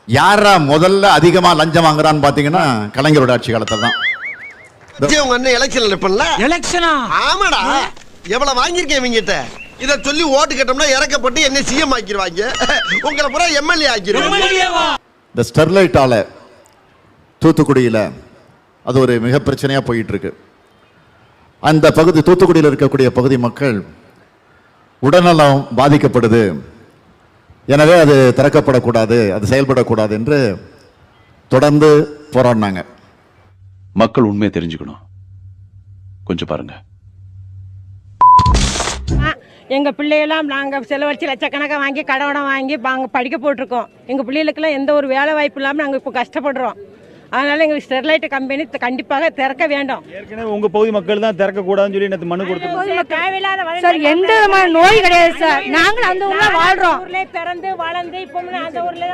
யாரா முதல்ல அதிகமா லஞ்சம் வாங்குறான்னு பாத்தீங்கன்னா கலைஞரோட ஆட்சி காலத்துல தான். உங்க அண்ணன் எலெக்ஷன்ல நிப்பல எலெக்ஷனா? ஆமாடா. எவ்வளவு வாங்கியிருக்கேன் இவங்கிட்ட. இத சொல்லி ஓட்டு கேட்டோம்னா இறக்கப்பட்டு என்ன சிஎம் ஆக்கிடுவாங்க. உங்களை பூரா எம்எல்ஏ ஆக்கிடுவாங்க. இந்த ஸ்டெர்லைட் ஆலை தூத்துக்குடியில அது ஒரு மிக பிரச்சனையா போயிட்டு இருக்கு. அந்த பகுதி தூத்துக்குடியில் இருக்கக்கூடிய பகுதி மக்கள் உடல்நலம் பாதிக்கப்படுது, எனவே அது திறக்கப்படக்கூடாது, அது செயல்படக்கூடாது என்று தொடர்ந்து போராடினாங்க. மக்கள் உண்மையை தெரிஞ்சுக்கணும், கொஞ்சம் பாருங்க. எங்க பிள்ளையெல்லாம் நாங்கள் செலவழிச்சு லட்சக்கணக்காக வாங்கி கடனை வாங்கி படிக்க போட்டிருக்கோம். எங்கள் பிள்ளைகளுக்கெல்லாம் எந்த ஒரு வேலை வாய்ப்பு இல்லாமல் நாங்கள் இப்போ கஷ்டப்படுறோம். அதனால எங்களுக்கு ஸ்டெர்லைட் கம்பெனி கண்டிப்பாக திறக்க வேண்டும். ஏற்கனவே உங்க பகுதி மக்கள் தான் திறக்க கூடாதுன்னு சொல்லி நேற்று மனு கொடுத்தோம். சார் எந்த விதமான நோய் கிடையாது சார். நாங்களும் அந்த ஊர்ல வாழ்றோம். ஊர்ல பிறந்து வளர்ந்து இப்போ அந்த ஊர்ல